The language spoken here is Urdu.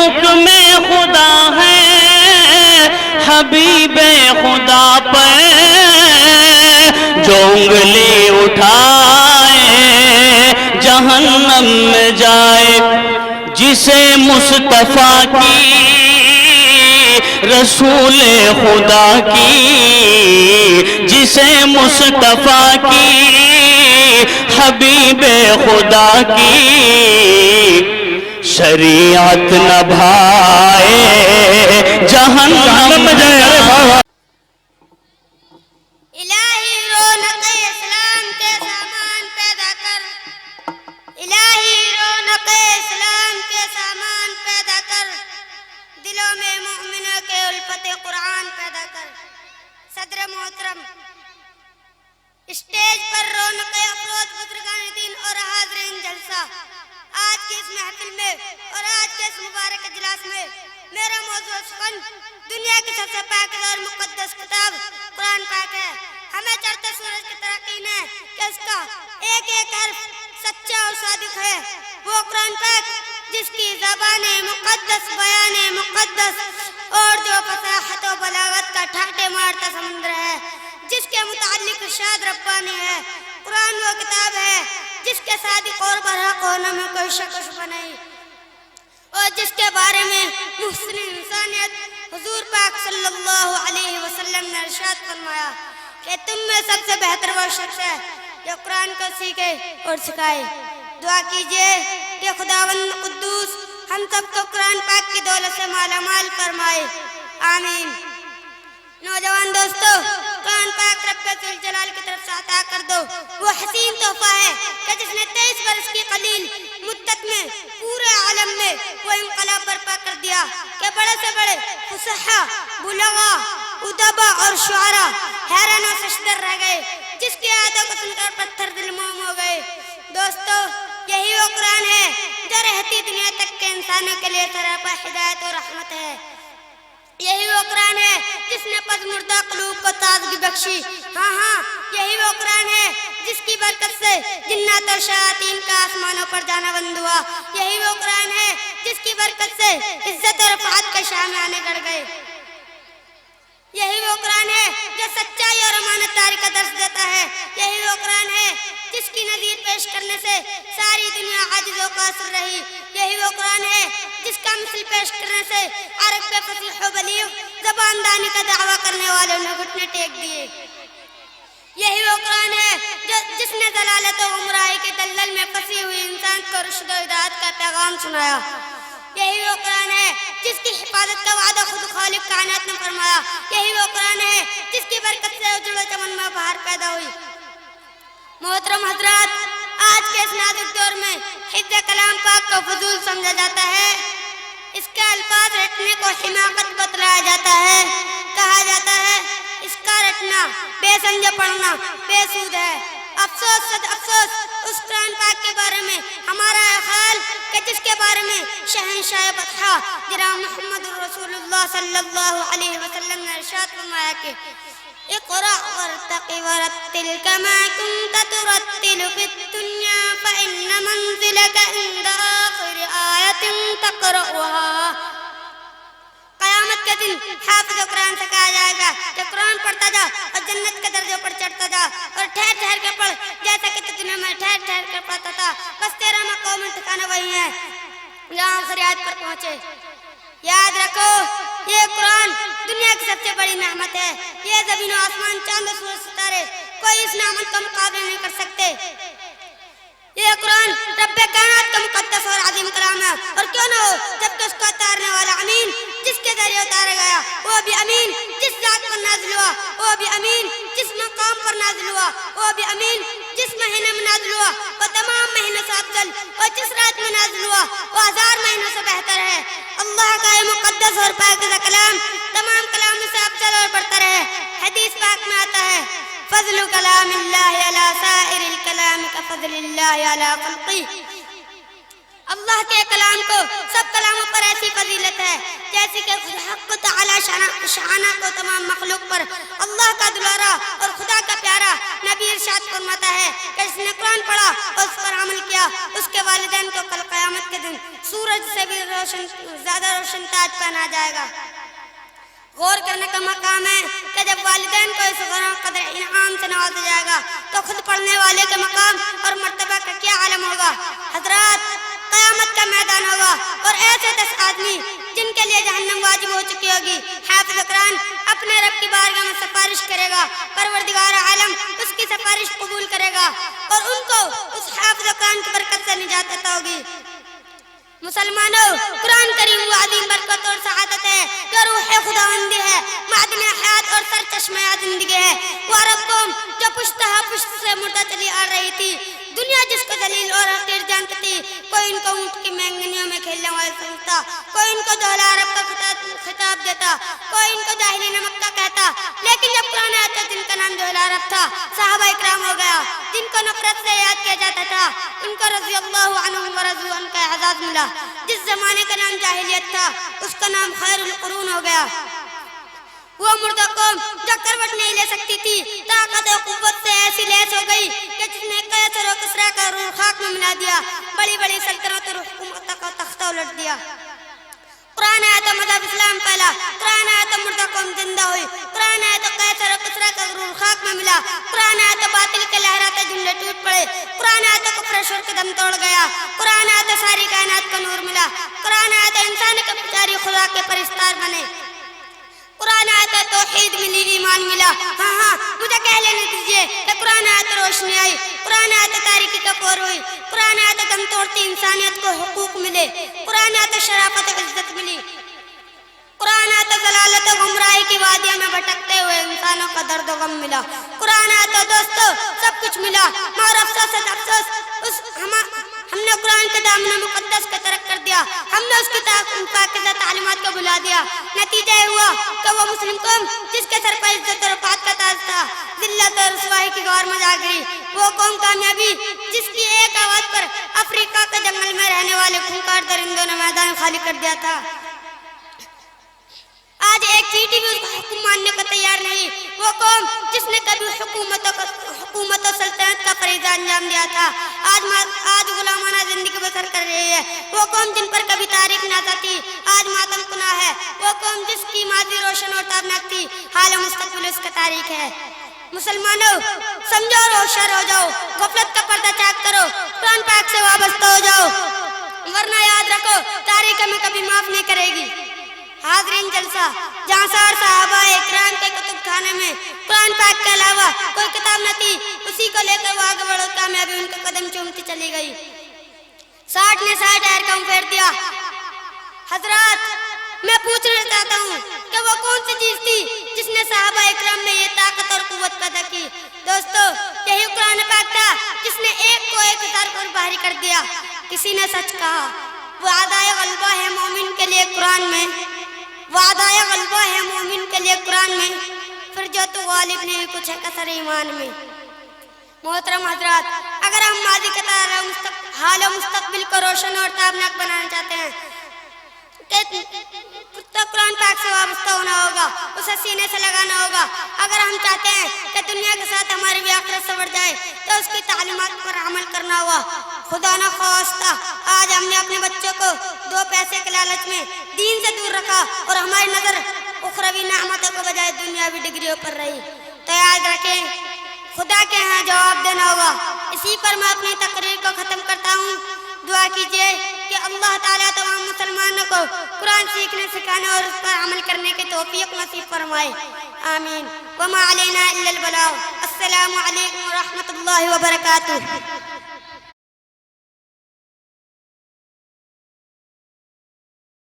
حکم خدا ہے حبیب خدا پر جو انگلی اٹھائے جہنم میں جائے، جسے مصطفیٰ کی رسول خدا کی، جسے مصطفیٰ کی حبیب خدا کی شریعت نبھائے جہنم میں جائے۔ الہی رونق اسلام کے سامان پیدا کر، الہی رونق اسلام کے سامان پیدا کر، دلوں میں مومنوں کے الفت قرآن پیدا کر۔ صدر محترم، اسٹیج پر رونق افروز بزرگان دین اور حاضرین جلسہ، آج کی اس محفل میں اور آج کے اس مبارک اجلاس میں میرا موضوع سخن دنیا کی سب سے پاکیزہ اور مقدس کتاب قرآن پاک ہے۔ ہمیں چڑھتے سورج کی ترقین ہے کہ اس کا ایک ایک حرف سچا اور صادق ہے، وہ قرآن پاک جس کی زبان مقدس، بیان مقدس اور جو فصاحت و بلاغت کا ٹھاٹے مارتا سمندر ہے، جس کے متعلق ارشاد ربانی ہے۔ قرآن وہ کتاب ہے جس کے صادق اور برحق ہونے میں کوئی شک و شبہ نہیں، اور جس کے بارے میں محسن انسانیت حضور پاک صلی اللہ علیہ وسلم نے ارشاد فرمایا کہ تم میں سب سے بہتر وہ شخص ہے جو قرآن کو سیکھے اور سکھائے۔ دعا کیجئے کہ خداوند قدوس ہم سب کو قرآن پاک کی دولت سے مالا مال فرمائے، آمین۔ نوجوان دوستو، قرآن پاک رب ذوالجلال کی طرف سے عطا کر دو وہ حسین تحفہ ہے کہ جس نے 23 برس کی قلیل مدت میں پورے عالم میں وہ انقلاب برپا کر دیا کہ بڑے سے بڑے فصحاء، بلغاء، ادباء اور شعراء حیران و ششدر رہ گئے، جس کی آیتوں کو سن کر پتھر دل موم ہو گئے۔ دوستو، یہی وہ قرآن ہے جو رہتی دنیا تک کے انسانوں کے لیے سراپا ہدایت اور رحمت ہے۔ یہی وہ قرآن ہے جس نے پس مردہ قلوب کو تازگی بخشی۔ ہاں، یہی وہ قرآن ہے جس کی برکت سے جنات اور شیاطین کا آسمانوں پر جانا بند ہوا۔ یہی وہ قرآن ہے جس کی برکت سے عزت اور رفعت کے شامیانے گڑ گئے۔ یہی وہ قرآن ہے جو سچائی اور امانت داری کا درس دیتا ہے۔ یہی وہ قرآن ہے جس کی نظیر پیش کرنے سے ساری دنیا عاجز و قاصر رہی۔ یہی وہ قرآن ہے جس کا مثل پیش کرنے سے عرب کے فصیح و بلیغ زبان دانی کا دعویٰ کرنے والوں نے گھٹنے ٹیک دیے۔ یہی وہ قرآن ہے جس نے ضلالت و گمراہی کے دلدل میں پھنسی ہوئی انسان کو رشد و ہدایت کا پیغام سنایا۔ یہی وہ قرآن ہے جس کی حفاظت کا وعدہ خود خالق کائنات نے فرمایا۔ یہی وہ قرآن ہے جس کی برکت سے اجڑ و چمن میں بہار پیدا ہوئی۔ محترم حضرات، آج کے اس نازک دور میں حفظ کلام پاک کو فضول سمجھا جاتا ہے، اس کے الفاظ رٹنے کو حماقت بتلایا جاتا ہے، کہا جاتا ہے اس کا رٹنا بے سمجھے پڑھنا بے سود ہے۔ افسوس صد افسوس اس قرآن پاک کے بارے میں ہمارا خیال کہ جس کے بارے میں شہنشاہ بطحا جناب محمد رسول اللہ صلی اللہ علیہ وسلم نے ارشاد فرمایا کہ اقرأ وارتقِ ورتل كما كنت ترتل في الدنيا فإن منزلك عند آخر آية تقرأها۔ قیامت کے دن حافظ قرآن سے کہا جائے گا کہ قرآن پڑھتا جا اور جنت کے درجوں پر چڑھتا جا، اور ٹھہر ٹھہر کے پڑھ جیسا کہ دنیا میں ٹھہر ٹھہر کے پڑھتا تھا، بس تیرا مقام ٹھکانا وہی ہے جہاں آخری آیت پر پہنچے۔ یاد رکھو، یہ قرآن دنیا کی سب سے بڑی نعمت ہے۔ یہ زمین و آسمان، چاند و سورج ستارے کوئی اس نعمت کا مقابلہ نہیں کر سکتے۔ یہ قرآن رب کائنات کا مقدس اور عظیم کلام ہے، اور کیوں نہ ہو جبکہ اس کو اتارنے والا امین جس کے ذریعے اتارا گیا، وہ بھی امین جس ذات پر نازل ہوا، وہ بھی امین جس مقام پر نازل ہوا، وہ بھی امین جس مہینے میں نازل ہوا، وہ تمام مہینوں سے افضل، اور جس رات میں نازل ہوا وہ 1000 مہینوں سے بہتر ہے۔ اللہ کا یہ مقدس اور پاکیزہ کلام تمام کلاموں سے افضل اور برتر ہے۔ حدیث پاک میں آتا ہے فضل کلام اللہ علی سائر الکلام کفضل اللہ علی خلقی۔ اللہ کے کلام کو سب کلاموں پر ایسی فضیلت ہے جیسی کہ حق تعالی شانہ کو تمام مخلوق پر۔ اللہ کا دلارا اور خدا کا پیارا نبی ارشاد فرماتا ہے کہ جس نے قرآن پڑھا اور اس پر عمل کیا اس کے والدین کو کل قیامت کے دن سورج سے بھی زیادہ روشن تاج پہنا جائے گا۔ غور کرنے کا مقام ہے کہ جب والدین کو اس غیر قدر انعام سے نوازا جائے گا تو خود پڑھنے والے کے مقام اور مرتبہ کا کیا عالم ہوگا۔ حضرات، قیامت کا میدان ہوگا اور ایسے 10 آدمی جن کے لیے جہنم واجب ہو چکی ہوگی، حافظ قرآن اپنے رب کی بارگاہ میں سفارش کرے گا، پروردگار عالم اس کی سفارش قبول کرے گا اور ان کو اس حافظ قرآن کی برکت سے نجات عطا ہوگی۔ مسلمانوں، قرآن کریم وہ عظیم برکت اور سعادت ہے جو روح خداوندی ہے، معدن حیات اور سرچشمہ زندگی ہے۔ وہ عرب قوم جو پشت سے مردہ چلی آ رہی تھی، دنیا جس کو ذلیل اور حقیر جانتی تھی، کوئی ان کو اونٹ کی مہنگنیوں میں کھیلنے والے سمجھتا، کوئی ان کو دولہ عرب کا خطاب دیتا، کوئی ان کو جاہلین مکہ کہتا، لیکن جب قرآن آیا تو جن کا نام دولہ عرب تھا صحابہ اکرام ہو گیا، جن کو نفرت سے یاد کیا جاتا تھا ان کو رضی اللہ عنہم ورضوا عنہ کا اعزاز ملا۔ جس زمانے کا نام جاہلیت تھا اس کا نام خیر القرون ہو گیا۔ وہ مردہ قوم جو کروٹ نہیں لے سکتی تھی، طاقت و قوت سے ایسی لیس ہو گئی کہ جس نے قیصر و کسریٰ کا روح خاک میں ملا دیا، بڑی بڑی سلطنت اور حکومتوں کا تختہ الٹ دیا۔ قرآن آیا تو مذہب اسلام پھیلا، قرآن آیا تو مردہ قوم زندہ ہوئی، قرآن آیا تو قیصر و کسریٰ کا روح خاک میں ملا، قرآن آیا تو باطل کے لہراتے جھنڈے ٹوٹ پڑے، قرآن آیا تو کفر و شرک دم توڑ گیا، قرآن آیا تو ساری کائنات کو نور ملا، قرآن آیا تو انسان کے پجاری خدا کے پرستار بنے، قرآن آیا تو توحید ملی، ایمان ملا۔ ہاں مجھے کہہ لینے دیجئے کہ قرآن آیا تو روشنی آئی، قرآن آیا تو تاریکی کا پور ہوئی، قرآن آیا تو دم توڑتی انسانیت کو حقوق ملے، قرآن آیا تو شرافت و عزت ملی، قرآن آیا تو ضلالت و گمراہی کی وادیوں میں بھٹکتے ہوئے انسانوں کا درد و غم ملا، قرآن آیا تو دوستو سب کچھ ملا، مگر افسوس ہم نے قرآن کے دامن مقدس کو ترک کر دیا، ہم نے اس کی پاکیزہ تعلیمات کو بھلا دیا۔ نتیجہ یہ ہوا کہ وہ مسلم قوم جس کے سر پر عزت و رفعت کا تاج تھا، ذلت اور رسوائی کی غار میں جا گئی۔ وہ قوم کامیابی جس کی ایک آواز پر افریقہ کے جنگل میں رہنے والے خونخوار درندوں نے میدان خالی کر دیا تھا، آج ایک چیٹی بھی اس کو حکم ماننے کو تیار نہیں۔ وہ قوم جس نے کبھی حکومت و سلطنت کا فریضہ انجام دیا تھا، آج غلامانہ زندگی بسر کر رہی ہے۔ وہ قوم جن پر کبھی تاریخ نازا تھی آج ماتم کنا ہے۔ وہ قوم جس کی ماضی روشن اور تابناک تھی، حال و مستقبل اس کا تاریخ ہے۔ مسلمانوں، سمجھو اور ہوشیار ہو جاؤ، غفلت کا پردہ چاک کرو، قرآن پاک سے وابستہ ہو جاؤ، ورنہ یاد رکھو تاریخ ہمیں کبھی معاف نہیں کرے گی۔ حاضرین جلسہ، جہاں سار صحابہ اکرام کے کتب خانے میں قرآن پاک کے علاوہ کوئی کتاب نہ تھی، اسی کو لے کر وہ آگے بڑھو، کامیابی ان کے قدم چومتی چلی گئی۔ 60 نے 60 ٹائر کا پھیر دیا۔ حضرات، میں پوچھنا چاہتا ہوں کہ وہ کون سی چیز تھی جس نے صحابہ اکرام میں یہ طاقت اور قوت پیدا کی؟ دوستو، یہی قرآن پاک تھا جس نے ایک کو 1000 پر بھاری کر دیا۔ کسی نے سچ کہا، وعدہ غلبہ ہے مومن کے لیے قرآن میں، وعدہ غلبہ ہے مومن کے لیے قرآن میں، پھر جو تو غالب نہیں کچھ ہے کثر ایمان میں۔ محترم حضرات، اگر ہم ماضی کے حال و مستقبل کو روشن اور تابناک بنانا چاہتے ہیں تو قرآن پاک سے وابستہ ہونا ہوگا، اسے سینے سے لگانا ہوگا۔ اگر ہم چاہتے ہیں کہ دنیا کے ساتھ ہماری بھی آخرت سنور جائے تو اس کی تعلیمات پر عمل کرنا ہوگا۔ خدا نہ خواستہ آج ہم نے اپنے بچوں کو 2 پیسے کے لالچ میں دین سے دور رکھا اور ہماری نظر اخروی نعمتوں کے بجائے دنیاوی ڈگریوں پر رہی، تو یاد رکھیں خدا کے ہاں جواب دینا ہوگا۔ اسی پر میں اپنی تقریر کو ختم کرتا ہوں۔ دعا کیجئے کہ اللہ تعالیٰ تمام مسلمانوں کو قرآن سیکھنے، سکھانے اور اس پر عمل کرنے کی توفیق نصیب فرمائے، آمین۔ وما علینا الا البلاغ۔ السلام علیکم ورحمۃ اللہ وبرکاتہ۔